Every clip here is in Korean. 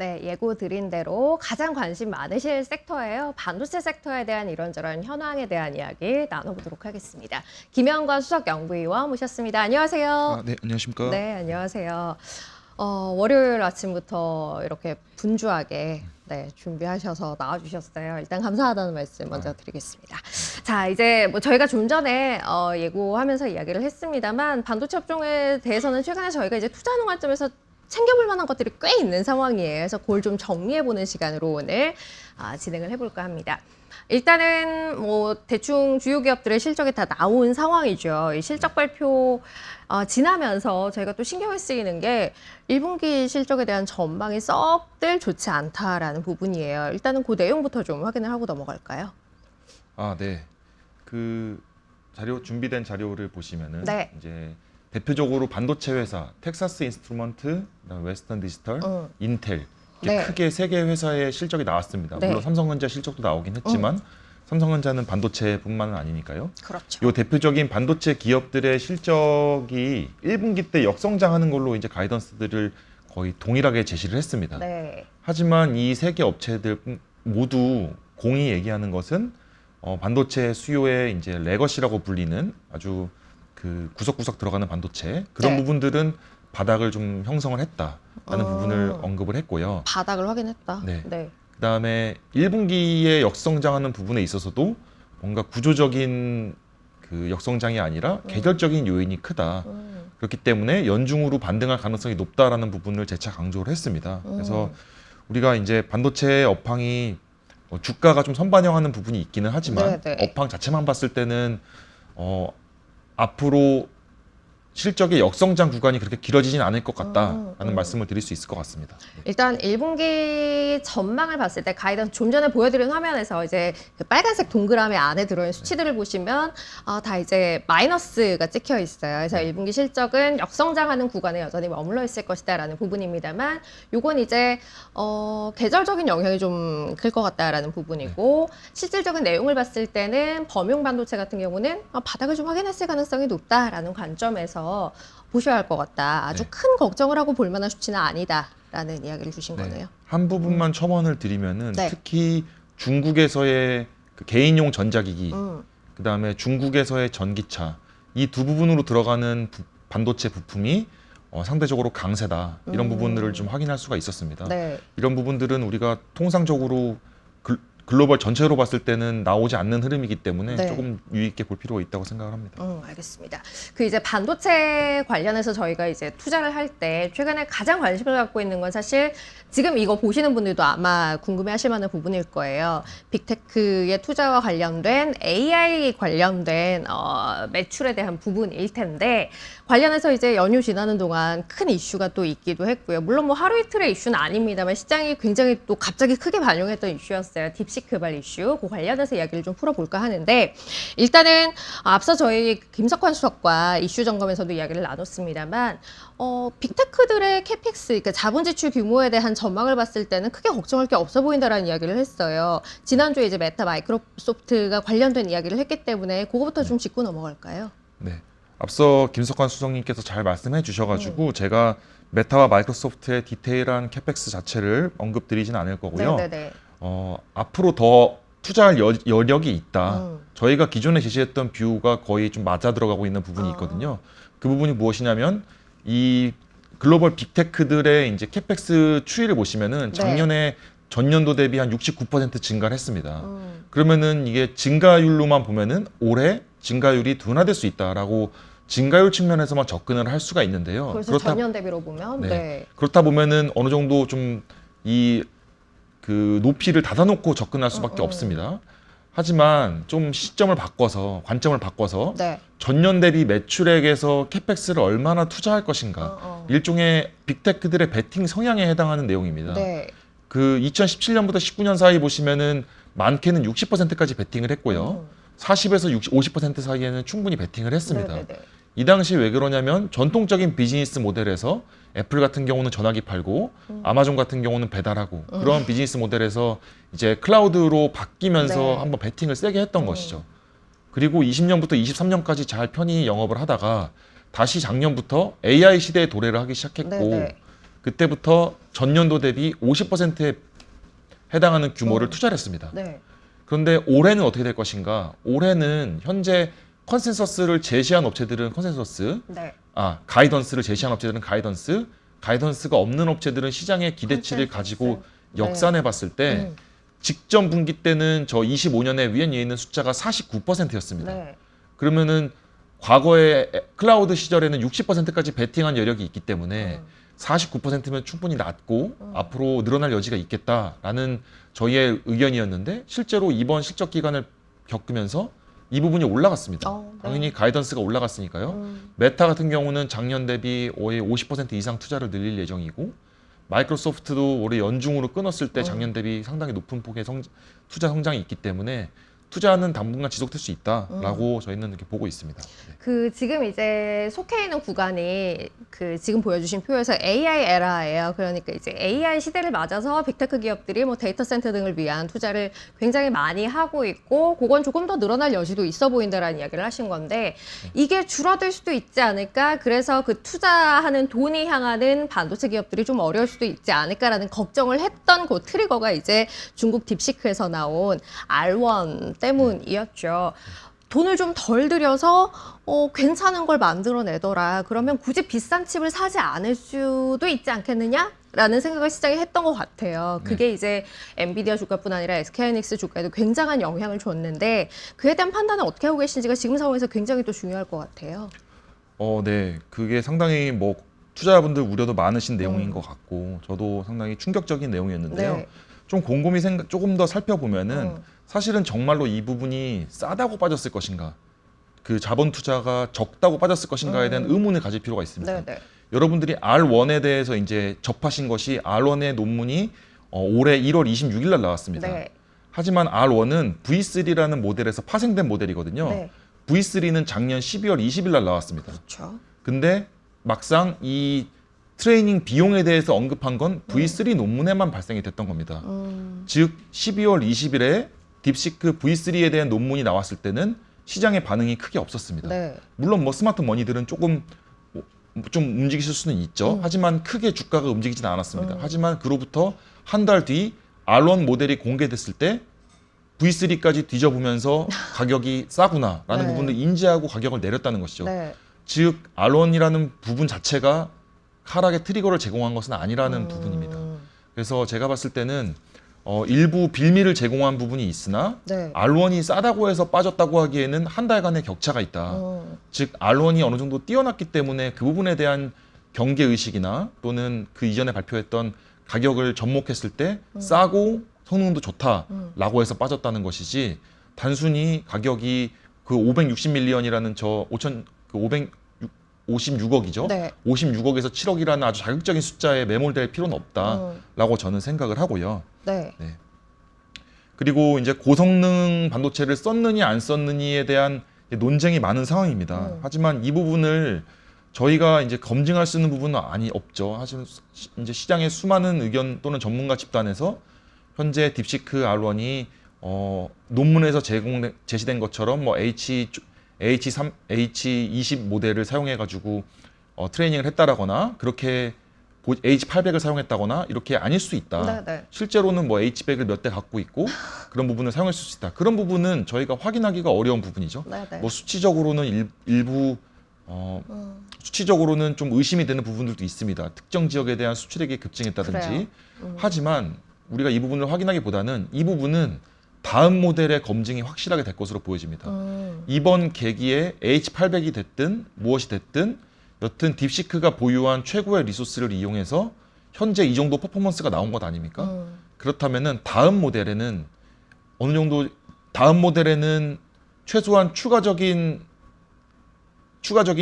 네, 예고 드린 대로 가장 관심 많으실 섹터예요. 반도체 sek터에 대한 이런저런 현황에 대한 이야기 나눠보도록 하겠습니다. 김영건 수석연구위원 모셨습니다. 안녕하세요. 네, 안녕하십니까. 네, 안녕하세요. 월요일 아침부터 이렇게 분주하게 준비하셔서 나와주셨어요. 일단 감사하다는 말씀 먼저 드리겠습니다. 자, 이제 뭐 저희가 좀 전에 예고하면서 이야기를 했습니다만 반도체 업종에 대해서는 최근에 저희가 이제 투자하는 관점에서 챙겨볼 만한 것들이 꽤 있는 상황이에요. 그래서 그걸 좀 정리해보는 시간으로 오늘 진행을 해볼까 합니다. 일단은 뭐 대충 주요 기업들의 실적이 다 나온 상황이죠. 이 실적 발표 지나면서 저희가 또 신경을 쓰이는 게 1분기 실적에 대한 전망이 썩들 좋지 않다라는 부분이에요. 일단은 그 내용부터 좀 확인을 하고 넘어갈까요? 네. 그 준비된 자료를 보시면은 네. 이제 대표적으로 반도체 회사 텍사스 인스트루먼트, 그다음에 웨스턴 디지털, 인텔 이렇게 네. 크게 세 개 회사의 실적이 나왔습니다. 네. 물론 삼성전자 실적도 나오긴 했지만 삼성전자는 반도체뿐만은 아니니까요. 그렇죠. 요 대표적인 반도체 기업들의 실적이 1분기 때 역성장하는 걸로 이제 가이던스들을 거의 동일하게 제시를 했습니다. 네. 하지만 이 세 개 업체들 모두 공히 얘기하는 것은 반도체 수요의 이제 레거시라고 불리는 아주 그 구석구석 들어가는 반도체 그런 네. 부분들은 바닥을 좀 형성을 했다라는 부분을 언급을 했고요. 바닥을 확인했다. 네. 네. 그다음에 1분기에 역성장하는 부분에 있어서도 뭔가 구조적인 그 역성장이 아니라 계절적인 요인이 크다. 그렇기 때문에 연중으로 반등할 가능성이 높다라는 부분을 재차 강조를 했습니다. 그래서 우리가 이제 반도체 업황이 주가가 좀 선반영하는 부분이 있기는 하지만 네. 업황 자체만 봤을 때는 앞으로 실적의 역성장 구간이 그렇게 길어지진 않을 것 같다라는 말씀을 드릴 수 있을 것 같습니다. 일단 1분기 전망을 봤을 때 가이던스 좀 전에 보여드린 화면에서 이제 그 빨간색 동그라미 안에 들어있는 수치들을 보시면 다 이제 마이너스가 찍혀 있어요. 그래서 1분기 실적은 역성장하는 구간에 여전히 머물러 있을 것이다라는 부분입니다만 요건 이제 계절적인 영향이 좀 클 것 같다라는 부분이고 실질적인 내용을 봤을 때는 범용 반도체 같은 경우는 바닥을 좀 확인했을 가능성이 높다라는 관점에서 보셔야 할 것 같다. 아주 큰 걱정을 하고 볼 만한 수치는 아니다라는 이야기를 주신 거네요. 한 부분만 첨언을 드리면은 네. 특히 중국에서의 그 개인용 전자기기, 그다음에 중국에서의 전기차 이 두 부분으로 들어가는 반도체 부품이 상대적으로 강세다. 이런 부분들을 좀 확인할 수가 있었습니다. 네. 이런 부분들은 우리가 통상적으로 글로벌 전체로 봤을 때는 나오지 않는 흐름이기 때문에 네. 조금 유의 있게 볼 필요가 있다고 생각을 합니다. 알겠습니다. 그 이제 반도체 관련해서 저희가 이제 투자를 할 때 최근에 가장 관심을 갖고 있는 건 사실 지금 이거 보시는 분들도 아마 궁금해하실 만한 부분일 거예요. 빅테크의 투자와 관련된 AI 관련된 매출에 대한 부분일 텐데 관련해서 이제 연휴 지나는 동안 큰 이슈가 또 있기도 했고요. 물론 뭐 하루 이틀의 이슈는 아닙니다만 시장이 굉장히 또 갑자기 크게 반영했던 이슈였어요. 딥시크 개발 이슈. 그 관련해서 이야기를 좀 풀어볼까 하는데 일단은 앞서 저희 김석환 수석과 이슈 점검에서도 이야기를 나눴습니다만 빅테크들의 캐펙스, 그러니까 자본 지출 규모에 대한 전망을 봤을 때는 크게 걱정할 게 없어 보인다라는 이야기를 했어요. 지난주에 이제 메타 마이크로소프트가 관련된 이야기를 했기 때문에 그거부터 좀 짚고 넘어갈까요? 네. 앞서 김석환 수석님께서 잘 말씀해 주셔가지고 제가 메타와 마이크로소프트의 디테일한 캐펙스 자체를 언급드리진 않을 거고요. 네네네. 앞으로 더 투자할 여력이 있다. 저희가 기존에 제시했던 뷰가 거의 좀 맞아 들어가고 있는 부분이 있거든요. 그 부분이 무엇이냐면 이 글로벌 빅테크들의 이제 캐펙스 추이를 보시면은 작년에 전년도 대비 한 69% 증가를 했습니다. 그러면은 이게 증가율로만 보면은 올해 증가율이 둔화될 수 있다라고 증가율 측면에서만 접근을 할 수가 있는데요. 그래서 전년 대비로 보면 그렇다 보면은 어느 정도 좀 이 그 높이를 닫아놓고 접근할 수밖에 없습니다. 하지만 좀 시점을 바꿔서 관점을 바꿔서 전년 대비 매출액에서 캐펙스를 얼마나 투자할 것인가 일종의 빅테크들의 베팅 성향에 해당하는 내용입니다. 그 2017년부터 19년 사이 보시면은 많게는 60%까지 베팅을 했고요. 40에서 50% 사이에는 충분히 베팅을 했습니다. 이 당시 왜 그러냐면 전통적인 비즈니스 모델에서 애플 같은 경우는 전화기 팔고 아마존 같은 경우는 배달하고 그런 비즈니스 모델에서 이제 클라우드로 바뀌면서 한번 베팅을 세게 했던 것이죠. 그리고 20년부터 23년까지 잘 편히 영업을 하다가 다시 작년부터 AI 시대에 도래를 하기 시작했고 그때부터 전년도 대비 50%에 해당하는 규모를 투자를 했습니다. 네. 그런데 올해는 어떻게 될 것인가? 올해는 현재 컨센서스를 제시한 업체들은 컨센서스, 네. 가이던스를 제시한 업체들은 가이던스, 가이던스가 없는 업체들은 시장의 기대치를 가지고 역산해 봤을 때 직전 분기 때는 저 25년에 위에 있는 숫자가 49%였습니다. 네. 그러면은 과거에 클라우드 시절에는 60%까지 베팅한 여력이 있기 때문에 49%면 충분히 낮고 앞으로 늘어날 여지가 있겠다라는 저희의 의견이었는데 실제로 이번 실적 기간을 겪으면서 이 부분이 올라갔습니다. 네. 당연히 가이던스가 올라갔으니까요. 메타 같은 경우는 작년 대비 올해 50% 이상 투자를 늘릴 예정이고 마이크로소프트도 올해 연중으로 끊었을 때 작년 대비 상당히 높은 폭의 투자 성장이 있기 때문에 투자는 당분간 지속될 수 있다라고 저희는 이렇게 보고 있습니다. 네. 그 지금 이제 속해 있는 구간이 그 지금 보여주신 표에서 AI 에라예요. 그러니까 이제 AI 시대를 맞아서 빅테크 기업들이 뭐 데이터 센터 등을 위한 투자를 굉장히 많이 하고 있고, 그건 조금 더 늘어날 여지도 있어 보인다라는 이야기를 하신 건데, 이게 줄어들 수도 있지 않을까? 그래서 그 투자하는 돈이 향하는 반도체 기업들이 좀 어려울 수도 있지 않을까라는 걱정을 했던 그 트리거가 이제 중국 딥시크에서 나온 R1 때문이었죠. 돈을 좀 덜 들여서 괜찮은 걸 만들어내더라. 그러면 굳이 비싼 칩을 사지 않을 수도 있지 않겠느냐? 라는 생각을 시장이 했던 것 같아요. 그게 이제 엔비디아 주가뿐 아니라 SK하이닉스 주가에도 굉장한 영향을 줬는데, 그에 대한 판단을 어떻게 하고 계신지가 지금 상황에서 굉장히 또 중요할 것 같아요. 네. 그게 상당히 뭐 투자자분들 우려도 많으신 내용인 것 같고 저도 상당히 충격적인 내용이었는데요. 네. 좀 곰곰이 조금 더 살펴보면은 사실은 정말로 이 부분이 싸다고 빠졌을 것인가, 그 자본 투자가 적다고 빠졌을 것인가에 대한 의문을 가질 필요가 있습니다. 네네. 여러분들이 R1에 대해서 이제 접하신 것이 R1의 논문이 올해 1월 26일 날 나왔습니다. 네. 하지만 R1은 V3라는 모델에서 파생된 모델이거든요. 네. V3는 작년 12월 20일 날 나왔습니다. 그렇죠. 근데 막상 이 트레이닝 비용에 대해서 언급한 건 V3 논문에만 발생이 됐던 겁니다. 즉 12월 20일에 딥시크 V3에 대한 논문이 나왔을 때는 시장의 반응이 크게 없었습니다. 네. 물론 뭐 스마트 머니들은 조금 좀 움직이실 수는 있죠. 하지만 크게 주가가 움직이진 않았습니다. 하지만 그로부터 한 달 뒤 R1 모델이 공개됐을 때 V3까지 뒤져보면서 가격이 싸구나라는 네. 부분을 인지하고 가격을 내렸다는 것이죠. 네. 즉 R1이라는 부분 자체가 하락의 트리거를 제공한 것은 아니라는 부분입니다. 그래서 제가 봤을 때는 일부 빌미를 제공한 부분이 있으나 네. R1이 싸다고 해서 빠졌다고 하기에는 한 달간의 격차가 있다. 즉 R1이 어느 정도 뛰어났기 때문에 그 부분에 대한 경계의식이나 또는 그 이전에 발표했던 가격을 접목했을 때 싸고 성능도 좋다라고 해서 빠졌다는 것이지, 단순히 가격이 그 560밀리언이라는 저 56억이죠. 네. 56억에서 7억이라는 아주 자극적인 숫자에 매몰될 필요는 없다라고 저는 생각을 하고요. 네. 네. 그리고 이제 고성능 반도체를 썼느니 안 썼느니에 대한 논쟁이 많은 상황입니다. 하지만 이 부분을 저희가 이제 검증할 수 있는 부분은 없죠. 하지만 이제 시장의 수많은 의견 또는 전문가 집단에서 현재 딥시크 R1이 논문에서 제시된 것처럼 뭐 H20 모델을 사용해 가지고 트레이닝을 했다라거나 그렇게 H800을 사용했다거나 이렇게 아닐 수 있다. 네. 실제로는 뭐 H100을 몇 대 갖고 있고 그런 부분을 사용할 수 있다. 그런 부분은 저희가 확인하기가 어려운 부분이죠. 네. 뭐 수치적으로는 일부 수치적으로는 좀 의심이 되는 부분들도 있습니다. 특정 지역에 대한 수출액이 급증했다든지. 하지만 우리가 이 부분을 확인하기보다는 이 부분은 다음 모델의 검증이 확실하게 될 것으로 보여집니다. 이번 계기에 H800이 됐든 무엇이 됐든 여튼 딥시크가 보유한 최고의 리소스를 이용해서 현재 이 정도 퍼포먼스가 나온 것 아닙니까? 그렇다면은 다음 모델에는 어느 정도 최소한 추가적인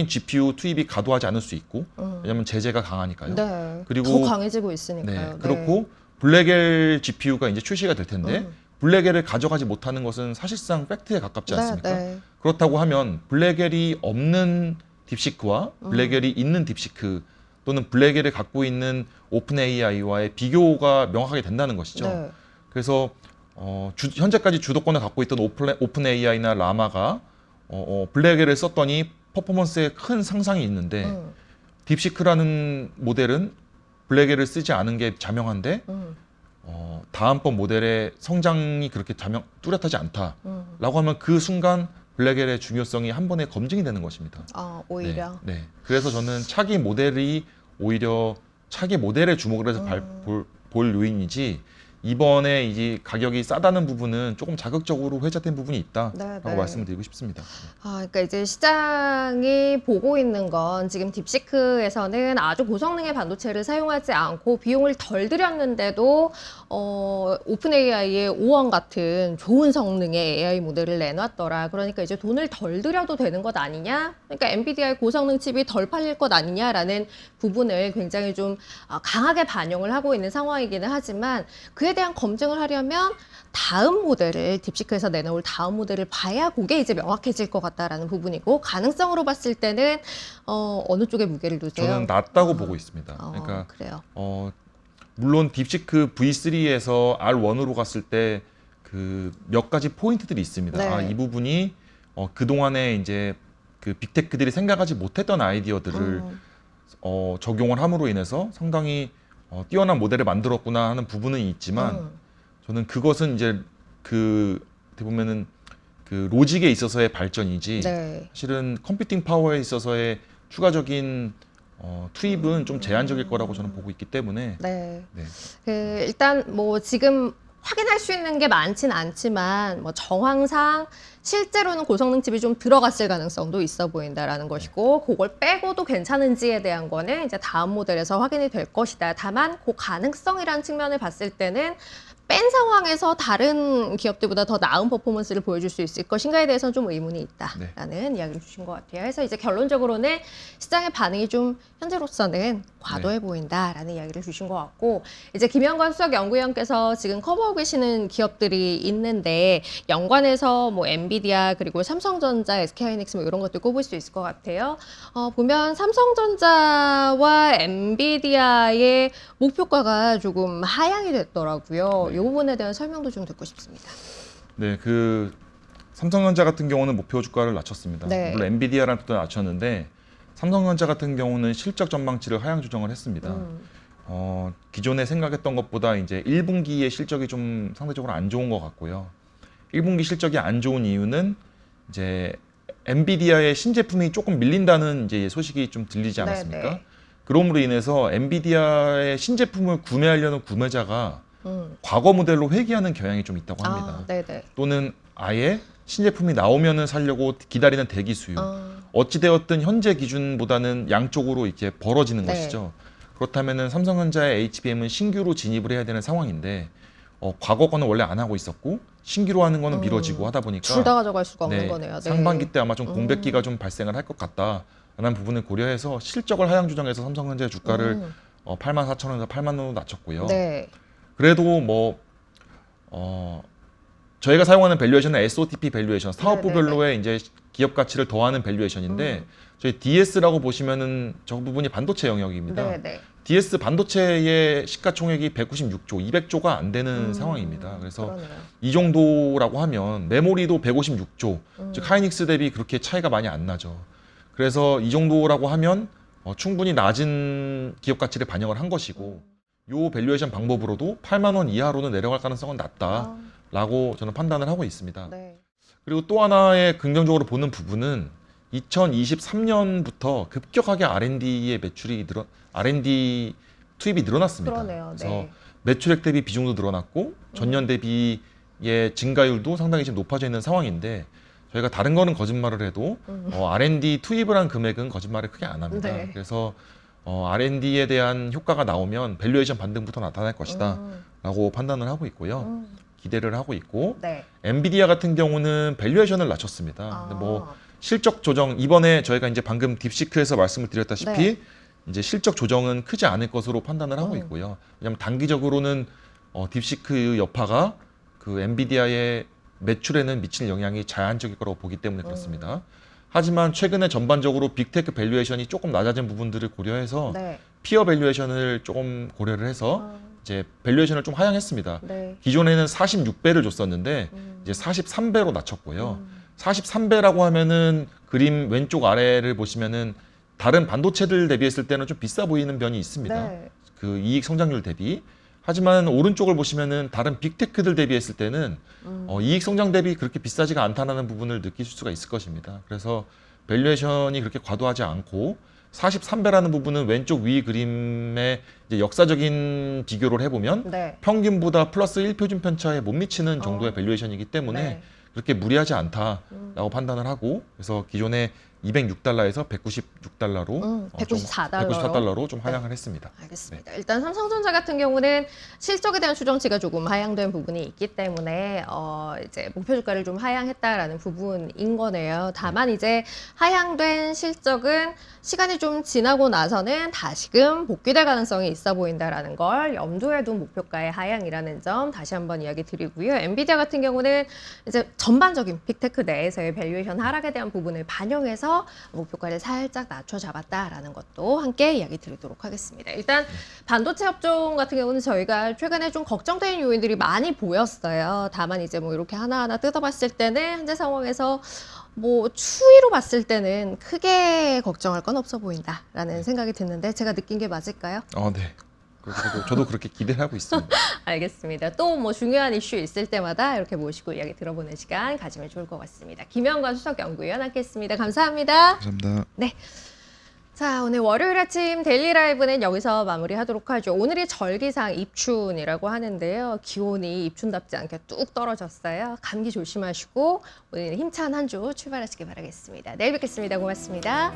GPU 투입이 가도하지 않을 수 있고, 왜냐하면 제재가 강하니까요. 네. 그리고 더 강해지고 있으니까요. 네, 그렇고 블랙엘 GPU가 이제 출시가 될 텐데 블랙엘을 가져가지 못하는 것은 사실상 팩트에 가깝지 않습니까? 네. 그렇다고 하면 블랙엘이 없는 딥시크와 블랙엘이 있는 딥시크 또는 블랙엘을 갖고 있는 오픈 AI와의 비교가 명확하게 된다는 것이죠. 네. 그래서 현재까지 주도권을 갖고 있던 오픈 AI나 라마가 블랙엘을 썼더니 퍼포먼스에 큰 상상이 있는데 딥시크라는 모델은 블랙엘을 쓰지 않은 게 자명한데 다음번 모델의 성장이 그렇게 뚜렷하지 않다라고 하면 그 순간 블랙엘의 중요성이 한 번에 검증이 되는 것입니다. 오히려. 네. 그래서 저는 차기 모델이 오히려 차기 모델에 주목을 해서 볼 요인이지 이번에 이제 가격이 싸다는 부분은 조금 자극적으로 회자된 부분이 있다라고 말씀을 드리고 싶습니다. 그러니까 이제 시장이 보고 있는 건 지금 딥시크에서는 아주 고성능의 반도체를 사용하지 않고 비용을 덜 들였는데도 오픈 AI의 O1 같은 좋은 성능의 AI 모델을 내놨더라. 그러니까 이제 돈을 덜 들여도 되는 것 아니냐? 그러니까 엔비디아의 고성능 칩이 덜 팔릴 것 아니냐라는 부분을 굉장히 좀 강하게 반영을 하고 있는 상황이기는 하지만 그에 대한 검증을 하려면 다음 모델을 딥시크에서 내놓을 다음 모델을 봐야 그게 이제 명확해질 것 같다라는 부분이고 가능성으로 봤을 때는 어느 쪽에 무게를 두세요? 저는 낮다고 보고 있습니다. 그러니까 그래요. 물론 딥시크 V3에서 R1으로 갔을 때 그 몇 가지 포인트들이 있습니다. 네. 이 부분이 그 동안에 이제 그 빅테크들이 생각하지 못했던 아이디어들을 적용을 함으로 인해서 상당히 뛰어난 모델을 만들었구나 하는 부분은 있지만 저는 그것은 이제 어떻게 보면은 그 로직에 있어서의 발전이지 사실은 컴퓨팅 파워에 있어서의 추가적인 투입은 좀 제한적일 거라고 저는 보고 있기 때문에 일단 뭐 지금 확인할 수 있는 게 많진 않지만 뭐 정황상 실제로는 고성능 칩이 좀 들어갔을 가능성도 있어 보인다라는 것이고 그걸 빼고도 괜찮은지에 대한 거는 이제 다음 모델에서 확인이 될 것이다. 다만 그 가능성이라는 측면을 봤을 때는 뺀 상황에서 다른 기업들보다 더 나은 퍼포먼스를 보여줄 수 있을 것인가에 대해서는 좀 의문이 있다라는 이야기를 주신 것 같아요. 그래서 이제 결론적으로는 시장의 반응이 좀 현재로서는 과도해 보인다라는 이야기를 주신 것 같고 이제 김영관 수석 연구위원께서 지금 커버하고 계시는 기업들이 있는데 연관해서 뭐 엔비디아 그리고 삼성전자, SK하이닉스 뭐 이런 것들 꼽을 수 있을 것 같아요. 보면 삼성전자와 엔비디아의 목표가가 조금 하향이 됐더라고요. 이 부분에 대한 설명도 좀 듣고 싶습니다. 네, 그 삼성전자 같은 경우는 목표 주가를 낮췄습니다. 물론 엔비디아랑 또 낮췄는데 삼성전자 같은 경우는 실적 전망치를 하향 조정을 했습니다. 기존에 생각했던 것보다 이제 1분기의 실적이 좀 상대적으로 안 좋은 것 같고요. 1분기 실적이 안 좋은 이유는 이제 엔비디아의 신제품이 조금 밀린다는 이제 소식이 좀 들리지 않았습니까? 그럼으로 인해서 엔비디아의 신제품을 구매하려는 구매자가 과거 모델로 회귀하는 경향이 좀 있다고 합니다. 또는 아예 신제품이 나오면은 살려고 기다리는 대기 수요. 어찌되었든 현재 기준보다는 양쪽으로 이렇게 벌어지는 것이죠. 그렇다면은 삼성전자의 HBM은 신규로 진입을 해야 되는 상황인데 과거 거는 원래 안 하고 있었고 신규로 하는 거는 미뤄지고 하다 보니까 둘 다 가져갈 수가 없는 거네요. 상반기 때 아마 좀 공백기가 좀 발생을 할 것 같다라는 부분을 고려해서 실적을 하향 조정해서 삼성전자의 주가를 84,000원에서 8만 원으로 낮췄고요. 그래도 뭐 저희가 사용하는 밸류에이션은 SOTP 밸류에이션, 사업부별로의 이제 기업 가치를 더하는 밸류에이션인데 저희 DS라고 보시면은 저 부분이 반도체 영역입니다. DS 반도체의 시가총액이 196조, 200조가 안 되는 상황입니다. 그래서 이 정도라고 하면 메모리도 156조, 즉 하이닉스 대비 그렇게 차이가 많이 안 나죠. 그래서 이 정도라고 하면 충분히 낮은 기업 가치를 반영을 한 것이고 요 밸류에이션 방법으로도 8만 원 이하로는 내려갈 가능성은 낮다라고 저는 판단을 하고 있습니다. 그리고 또 하나의 긍정적으로 보는 부분은 2023년부터 급격하게 R&D의 R&D 투입이 늘어났습니다. 그래서 매출액 대비 비중도 늘어났고 전년 대비의 증가율도 상당히 지금 높아져 있는 상황인데 저희가 다른 거는 거짓말을 해도 R&D 투입을 한 금액은 거짓말을 크게 안 합니다. 그래서 R&D에 대한 효과가 나오면 밸류에이션 반등부터 나타날 것이다 라고 판단을 하고 있고요. 기대를 하고 있고 엔비디아 같은 경우는 밸류에이션을 낮췄습니다. 근데 뭐 실적 조정 이번에 저희가 이제 방금 딥시크에서 말씀을 드렸다시피 이제 실적 조정은 크지 않을 것으로 판단을 하고 있고요. 왜냐하면 단기적으로는 딥시크 여파가 그 엔비디아의 매출에는 미칠 영향이 제한적일 거라고 보기 때문에 그렇습니다. 하지만 최근에 전반적으로 빅테크 밸류에이션이 조금 낮아진 부분들을 고려해서 피어 밸류에이션을 조금 고려를 해서 이제 밸류에이션을 좀 하향했습니다. 기존에는 46배를 줬었는데 이제 43배로 낮췄고요. 43배라고 하면은 그림 왼쪽 아래를 보시면은 다른 반도체들 대비했을 때는 좀 비싸 보이는 면이 있습니다. 그 이익 성장률 대비. 하지만 오른쪽을 보시면은 다른 빅테크들 대비했을 때는 이익 성장 대비 그렇게 비싸지가 않다는 부분을 느끼실 수가 있을 것입니다. 그래서 밸류에이션이 그렇게 과도하지 않고 43배라는 부분은 왼쪽 위 그림의 이제 역사적인 비교를 해보면 네. 평균보다 플러스 1표준 편차에 못 미치는 정도의 밸류에이션이기 때문에 네. 그렇게 무리하지 않다라고 판단을 하고, 그래서 기존에 206달러에서 196달러로 194달러로 좀 하향을 했습니다. 알겠습니다. 일단 삼성전자 같은 경우는 실적에 대한 추정치가 조금 하향된 부분이 있기 때문에 이제 목표 주가를 좀 하향했다라는 부분인 거네요. 다만 이제 하향된 실적은 시간이 좀 지나고 나서는 다시금 복귀될 가능성이 있어 보인다라는 걸 염두에 둔 목표가의 하향이라는 점 다시 한번 이야기 드리고요. 엔비디아 같은 경우는 이제 전반적인 빅테크 내에서의 밸류에이션 하락에 대한 부분을 반영해서 목표가를 살짝 낮춰 잡았다라는 것도 함께 이야기 드리도록 하겠습니다. 일단 반도체 업종 같은 경우는 저희가 최근에 좀 걱정되는 요인들이 많이 보였어요. 다만 이제 뭐 이렇게 하나하나 뜯어봤을 때는 현재 상황에서 뭐 추이로 봤을 때는 크게 걱정할 건 없어 보인다라는 생각이 드는데 제가 느낀 게 맞을까요? 네. 저도 그렇게 기대를 하고 있습니다. 알겠습니다. 또 뭐 중요한 이슈 있을 때마다 이렇게 모시고 이야기 들어보는 시간 가지면 좋을 것 같습니다. 김영관 수석연구위원 함께했습니다. 감사합니다. 감사합니다. 네. 자, 오늘 월요일 아침 데일리 라이브는 여기서 마무리하도록 하죠. 오늘이 절기상 입춘이라고 하는데요. 기온이 입춘답지 않게 뚝 떨어졌어요. 감기 조심하시고 오늘 힘찬 한 주 출발하시길 바라겠습니다. 내일 뵙겠습니다. 고맙습니다.